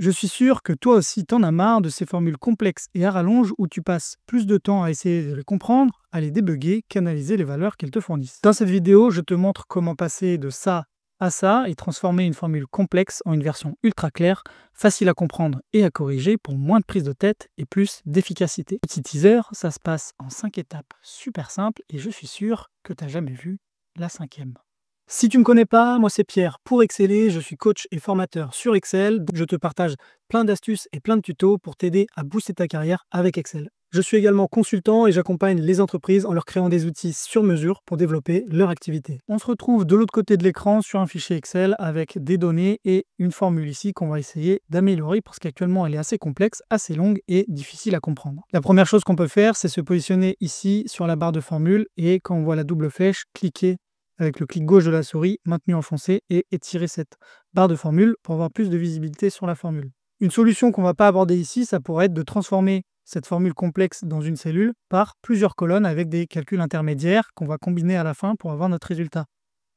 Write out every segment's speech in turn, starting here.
Je suis sûr que toi aussi t'en as marre de ces formules complexes et à rallonge où tu passes plus de temps à essayer de les comprendre, à les débugger, qu'analyser les valeurs qu'elles te fournissent. Dans cette vidéo, je te montre comment passer de ça à ça et transformer une formule complexe en une version ultra claire, facile à comprendre et à corriger pour moins de prise de tête et plus d'efficacité. Petit teaser, ça se passe en 5 étapes super simples et je suis sûr que tu n'as jamais vu la cinquième. Si tu ne me connais pas, moi c'est Pierre pour Exceller, je suis coach et formateur sur Excel, donc je te partage plein d'astuces et plein de tutos pour t'aider à booster ta carrière avec Excel. Je suis également consultant et j'accompagne les entreprises en leur créant des outils sur mesure pour développer leur activité. On se retrouve de l'autre côté de l'écran sur un fichier Excel avec des données et une formule ici qu'on va essayer d'améliorer parce qu'actuellement elle est assez complexe, assez longue et difficile à comprendre. La première chose qu'on peut faire, c'est se positionner ici sur la barre de formule et quand on voit la double flèche, cliquer avec le clic gauche de la souris, maintenu enfoncé, et étirer cette barre de formule pour avoir plus de visibilité sur la formule. Une solution qu'on ne va pas aborder ici, ça pourrait être de transformer cette formule complexe dans une cellule par plusieurs colonnes avec des calculs intermédiaires qu'on va combiner à la fin pour avoir notre résultat.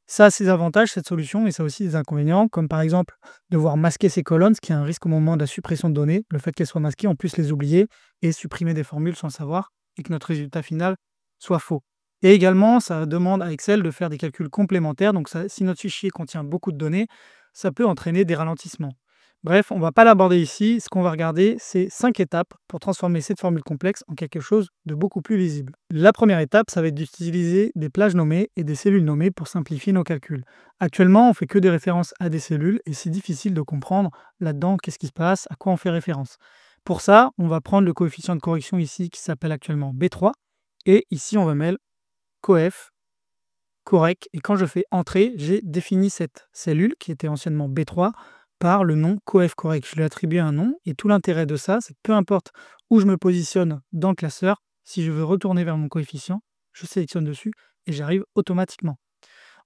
Ça a ses avantages, cette solution, mais ça a aussi des inconvénients, comme par exemple devoir masquer ces colonnes, ce qui est un risque au moment de la suppression de données. Le fait qu'elles soient masquées, on puisse les oublier et supprimer des formules sans le savoir et que notre résultat final soit faux. Et également, ça demande à Excel de faire des calculs complémentaires. Donc, si notre fichier contient beaucoup de données, ça peut entraîner des ralentissements. Bref, on ne va pas l'aborder ici. Ce qu'on va regarder, c'est 5 étapes pour transformer cette formule complexe en quelque chose de beaucoup plus lisible. La première étape, ça va être d'utiliser des plages nommées et des cellules nommées pour simplifier nos calculs. Actuellement, on ne fait que des références à des cellules et c'est difficile de comprendre là-dedans qu'est-ce qui se passe, à quoi on fait référence. Pour ça, on va prendre le coefficient de correction ici qui s'appelle actuellement B3 et ici, on va mettre coef, correct, et quand je fais entrer, j'ai défini cette cellule qui était anciennement B3 par le nom coef correct. Je lui ai attribué un nom et tout l'intérêt de ça, c'est que peu importe où je me positionne dans le classeur, si je veux retourner vers mon coefficient, je sélectionne dessus et j'arrive automatiquement.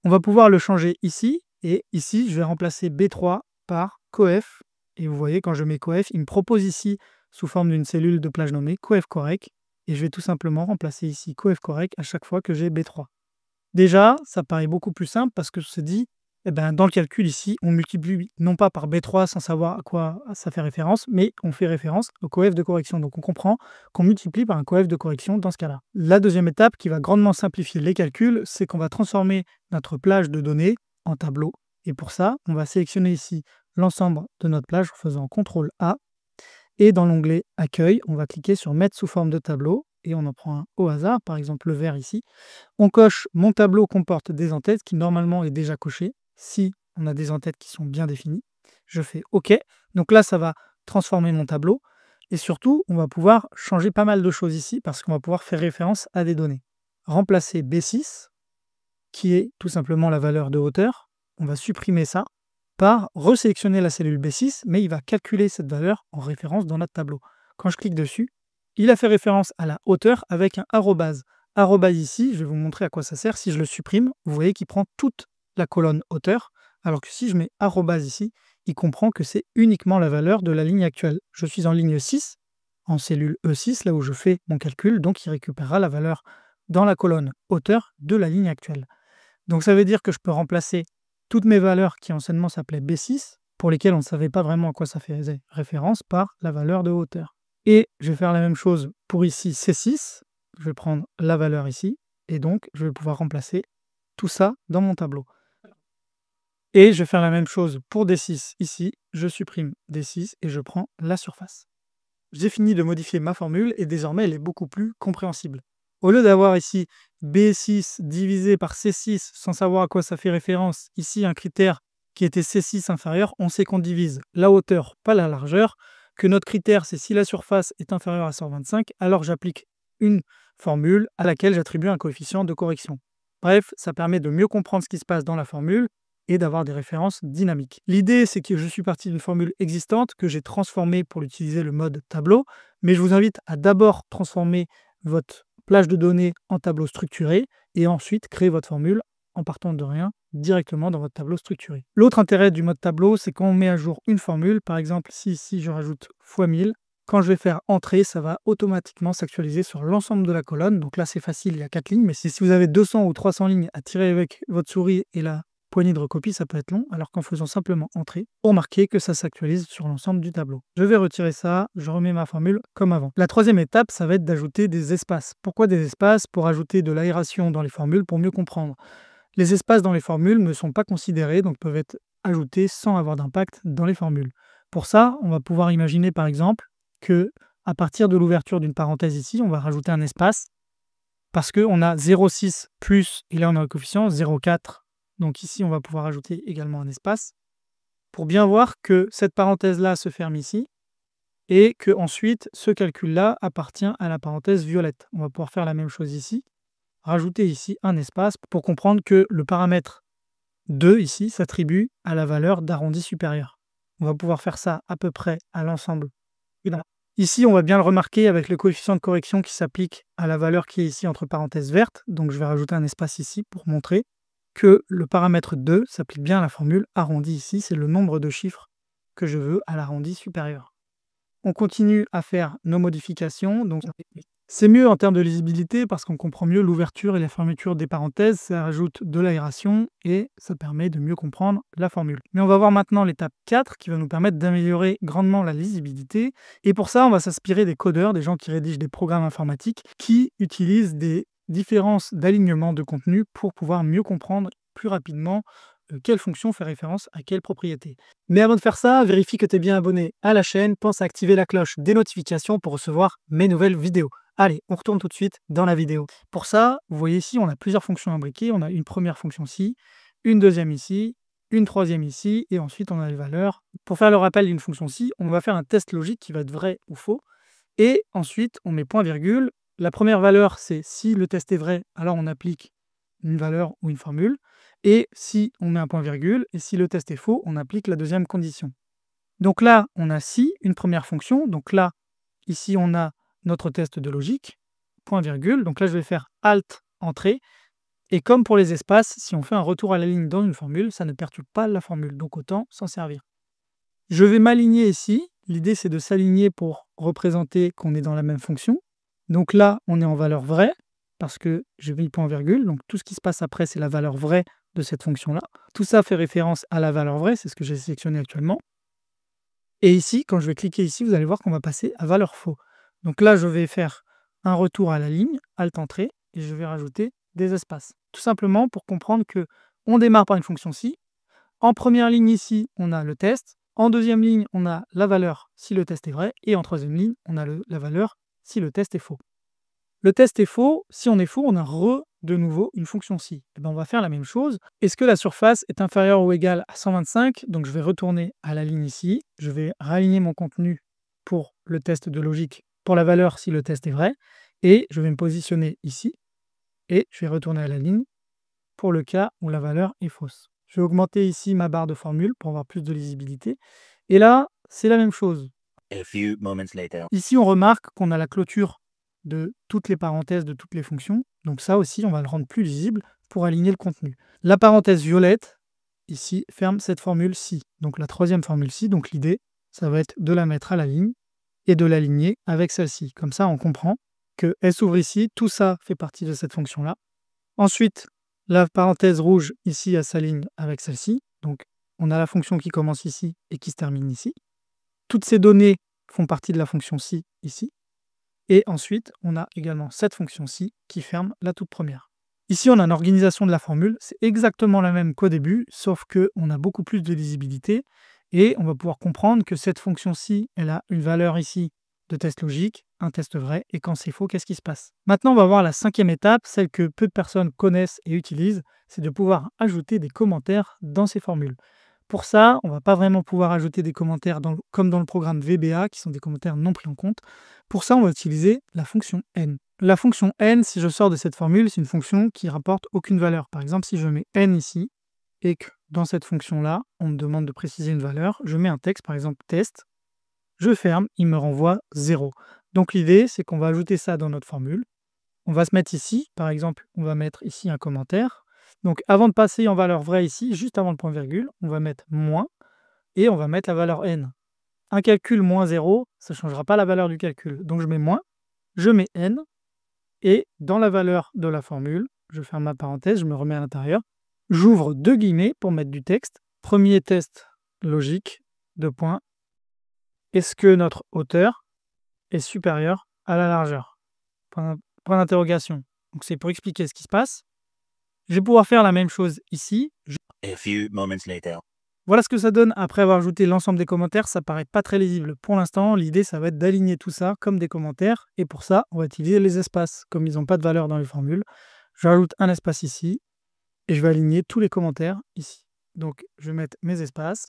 On va pouvoir le changer ici et ici, je vais remplacer B3 par coef et vous voyez quand je mets coef, il me propose ici sous forme d'une cellule de plage nommée coef correct. Et je vais tout simplement remplacer ici coef correct à chaque fois que j'ai B3. Déjà, ça paraît beaucoup plus simple parce que se dit, dans le calcul ici, on multiplie non pas par B3 sans savoir à quoi ça fait référence, mais on fait référence au coef de correction. Donc on comprend qu'on multiplie par un coef de correction dans ce cas-là. La deuxième étape qui va grandement simplifier les calculs, c'est qu'on va transformer notre plage de données en tableau. Et pour ça, on va sélectionner ici l'ensemble de notre plage en faisant CTRL A. Et dans l'onglet Accueil, on va cliquer sur Mettre sous forme de tableau et on en prend un au hasard, par exemple le vert ici. On coche Mon tableau comporte des en-têtes qui normalement est déjà coché si on a des en-têtes qui sont bien définies. Je fais OK. Donc là, ça va transformer mon tableau et surtout, on va pouvoir changer pas mal de choses ici parce qu'on va pouvoir faire référence à des données. Remplacer B6, qui est tout simplement la valeur de hauteur. On va supprimer ça par resélectionner la cellule B6, mais il va calculer cette valeur en référence dans notre tableau. Quand je clique dessus, il a fait référence à la hauteur avec un arrobase. Arrobase ici, je vais vous montrer à quoi ça sert. Si je le supprime, vous voyez qu'il prend toute la colonne hauteur, alors que si je mets arrobase ici, il comprend que c'est uniquement la valeur de la ligne actuelle. Je suis en ligne 6, en cellule E6, là où je fais mon calcul, donc il récupérera la valeur dans la colonne hauteur de la ligne actuelle. Donc ça veut dire que je peux remplacer toutes mes valeurs qui anciennement s'appelaient B6, pour lesquelles on ne savait pas vraiment à quoi ça faisait référence, par la valeur de hauteur. Et je vais faire la même chose pour ici C6, je vais prendre la valeur ici, et donc je vais pouvoir remplacer tout ça dans mon tableau. Et je vais faire la même chose pour D6 ici, je supprime D6 et je prends la surface. J'ai fini de modifier ma formule et désormais elle est beaucoup plus compréhensible. Au lieu d'avoir ici B6 divisé par C6 sans savoir à quoi ça fait référence, ici un critère qui était C6 inférieur, on sait qu'on divise la hauteur, pas la largeur, que notre critère c'est si la surface est inférieure à 125, alors j'applique une formule à laquelle j'attribue un coefficient de correction. Bref, ça permet de mieux comprendre ce qui se passe dans la formule et d'avoir des références dynamiques. L'idée, c'est que je suis parti d'une formule existante que j'ai transformée pour utiliser le mode tableau, mais je vous invite à d'abord transformer votre plage de données en tableau structuré et ensuite créer votre formule en partant de rien directement dans votre tableau structuré. L'autre intérêt du mode tableau, c'est quand on met à jour une formule, par exemple si ici je rajoute x 1000, quand je vais faire entrer, ça va automatiquement s'actualiser sur l'ensemble de la colonne. Donc là c'est facile, il y a 4 lignes, mais si vous avez 200 ou 300 lignes à tirer avec votre souris et la poignée de recopie, ça peut être long, alors qu'en faisant simplement entrer, pour marquer que ça s'actualise sur l'ensemble du tableau. Je vais retirer ça, je remets ma formule comme avant. La troisième étape, ça va être d'ajouter des espaces. Pourquoi des espaces? Pour ajouter de l'aération dans les formules pour mieux comprendre. Les espaces dans les formules ne sont pas considérés, donc peuvent être ajoutés sans avoir d'impact dans les formules. Pour ça, on va pouvoir imaginer par exemple que à partir de l'ouverture d'une parenthèse ici, on va rajouter un espace parce qu'on a 0,6 plus, et là on a le coefficient 0,4. Donc ici, on va pouvoir ajouter également un espace pour bien voir que cette parenthèse-là se ferme ici et que ensuite ce calcul-là appartient à la parenthèse violette. On va pouvoir faire la même chose ici, rajouter ici un espace pour comprendre que le paramètre 2 ici s'attribue à la valeur d'arrondi supérieur. On va pouvoir faire ça à peu près à l'ensemble. Ici, on va bien le remarquer avec le coefficient de correction qui s'applique à la valeur qui est ici entre parenthèses vertes. Donc je vais rajouter un espace ici pour montrer que le paramètre 2 s'applique bien à la formule arrondi ici. C'est le nombre de chiffres que je veux à l'arrondi supérieur. On continue à faire nos modifications. Donc c'est mieux en termes de lisibilité parce qu'on comprend mieux l'ouverture et la fermeture des parenthèses. Ça rajoute de l'aération et ça permet de mieux comprendre la formule. Mais on va voir maintenant l'étape 4 qui va nous permettre d'améliorer grandement la lisibilité. Et pour ça, on va s'inspirer des codeurs, des gens qui rédigent des programmes informatiques, qui utilisent des différences d'alignement de contenu pour pouvoir mieux comprendre plus rapidement quelle fonction fait référence à quelle propriété. Mais avant de faire ça, vérifie que tu es bien abonné à la chaîne, pense à activer la cloche des notifications pour recevoir mes nouvelles vidéos. Allez, on retourne tout de suite dans la vidéo. Pour ça, vous voyez ici, on a plusieurs fonctions imbriquées. On a une première fonction ici, une deuxième ici, une troisième ici, et ensuite on a les valeurs. Pour faire le rappel d'une fonction ci, on va faire un test logique qui va être vrai ou faux. Et ensuite, on met point virgule. La première valeur, c'est si le test est vrai, alors on applique une valeur ou une formule. Et si on met un point virgule, et si le test est faux, on applique la deuxième condition. Donc là, on a si, une première fonction. Donc là, ici, on a notre test de logique, point virgule. Donc là, je vais faire Alt, Entrée. Et comme pour les espaces, si on fait un retour à la ligne dans une formule, ça ne perturbe pas la formule. Donc autant s'en servir. Je vais m'aligner ici. L'idée, c'est de s'aligner pour représenter qu'on est dans la même fonction. Donc là, on est en valeur vraie, parce que j'ai mis point virgule. Donc tout ce qui se passe après, c'est la valeur vraie de cette fonction-là. Tout ça fait référence à la valeur vraie, c'est ce que j'ai sélectionné actuellement. Et ici, quand je vais cliquer ici, vous allez voir qu'on va passer à valeur faux. Donc là, je vais faire un retour à la ligne, Alt Entrée, et je vais rajouter des espaces. Tout simplement pour comprendre que on démarre par une fonction ci. En première ligne ici, on a le test. En deuxième ligne, on a la valeur si le test est vrai. Et en troisième ligne, on a la valeur si le test est faux. Le test est faux. Si on est faux, on a de nouveau une fonction ci. Et bien, on va faire la même chose. Est-ce que la surface est inférieure ou égale à 125? Donc je vais retourner à la ligne ici. Je vais réaligner mon contenu pour le test de logique, pour la valeur si le test est vrai. Et je vais me positionner ici. Et je vais retourner à la ligne pour le cas où la valeur est fausse. Je vais augmenter ici ma barre de formule pour avoir plus de lisibilité. Et là, c'est la même chose. Ici, on remarque qu'on a la clôture de toutes les parenthèses de toutes les fonctions. Donc ça aussi, on va le rendre plus lisible pour aligner le contenu. La parenthèse violette, ici, ferme cette formule ci. Donc la troisième formule ci. Donc l'idée, ça va être de la mettre à la ligne et de l'aligner avec celle-ci. Comme ça, on comprend qu'elle s'ouvre ici. Tout ça fait partie de cette fonction-là. Ensuite, la parenthèse rouge ici, elle s'aligne avec celle-ci. Donc on a la fonction qui commence ici et qui se termine ici. Toutes ces données font partie de la fonction ci ici. Et ensuite, on a également cette fonction-ci qui ferme la toute première. Ici, on a une organisation de la formule. C'est exactement la même qu'au début, sauf qu'on a beaucoup plus de lisibilité. Et on va pouvoir comprendre que cette fonction-ci, elle a une valeur ici de test logique, un test vrai. Et quand c'est faux, qu'est-ce qui se passe? Maintenant, on va voir la cinquième étape, celle que peu de personnes connaissent et utilisent. C'est de pouvoir ajouter des commentaires dans ces formules. Pour ça, on ne va pas vraiment pouvoir ajouter des commentaires comme dans le programme VBA, qui sont des commentaires non pris en compte. Pour ça, on va utiliser la fonction n. La fonction n, si je sors de cette formule, c'est une fonction qui rapporte aucune valeur. Par exemple, si je mets n ici, et que dans cette fonction-là, on me demande de préciser une valeur, je mets un texte, par exemple test, je ferme, il me renvoie 0. Donc l'idée, c'est qu'on va ajouter ça dans notre formule. On va se mettre ici, par exemple, on va mettre ici un commentaire. Donc avant de passer en valeur vraie ici, juste avant le point virgule, on va mettre moins et on va mettre la valeur n. Un calcul moins 0, ça ne changera pas la valeur du calcul. Donc je mets moins, je mets n, et dans la valeur de la formule, je ferme ma parenthèse, je me remets à l'intérieur, J'ouvre deux guillemets pour mettre du texte. Premier test logique, deux points. Est-ce que notre hauteur est supérieure à la largeur? Point d'interrogation. Donc c'est pour expliquer ce qui se passe. Je vais pouvoir faire la même chose ici. A few moments later. Voilà ce que ça donne après avoir ajouté l'ensemble des commentaires. Ça paraît pas très lisible pour l'instant. L'idée, ça va être d'aligner tout ça comme des commentaires. Et pour ça, on va utiliser les espaces. Comme ils n'ont pas de valeur dans les formules, je rajoute un espace ici et je vais aligner tous les commentaires ici. Donc, je vais mettre mes espaces.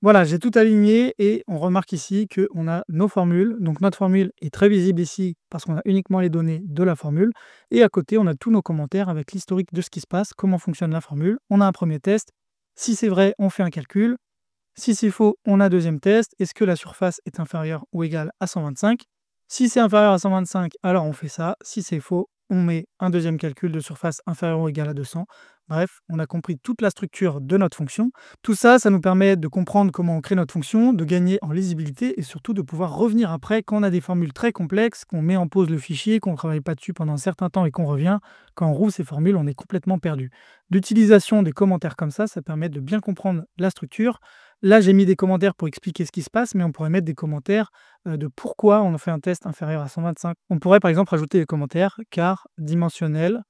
Voilà, j'ai tout aligné et on remarque ici qu'on a nos formules. Donc, notre formule est très visible ici parce qu'on a uniquement les données de la formule. Et à côté, on a tous nos commentaires avec l'historique de ce qui se passe, comment fonctionne la formule. On a un premier test. Si c'est vrai, on fait un calcul. Si c'est faux, on a un deuxième test. Est-ce que la surface est inférieure ou égale à 125? Si c'est inférieur à 125, alors on fait ça. Si c'est faux, on met un deuxième calcul de surface inférieure ou égale à 200. Bref, on a compris toute la structure de notre fonction. Tout ça, ça nous permet de comprendre comment on crée notre fonction, de gagner en lisibilité et surtout de pouvoir revenir après quand on a des formules très complexes, qu'on met en pause le fichier, qu'on ne travaille pas dessus pendant un certain temps et qu'on revient. Quand on roule ces formules, on est complètement perdu. L'utilisation des commentaires comme ça permet de bien comprendre la structure. Là, j'ai mis des commentaires pour expliquer ce qui se passe, mais on pourrait mettre des commentaires de pourquoi on fait un test inférieur à 125. On pourrait par exemple rajouter des commentaires car dimensionnel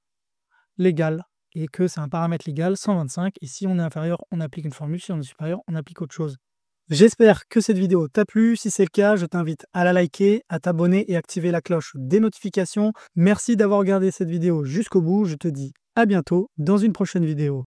légal et que c'est un paramètre légal 125 et si on est inférieur, on applique une formule, si on est supérieur, on applique autre chose. J'espère que cette vidéo t'a plu. Si c'est le cas, je t'invite à la liker, à t'abonner et activer la cloche des notifications. Merci d'avoir regardé cette vidéo jusqu'au bout. Je te dis à bientôt dans une prochaine vidéo.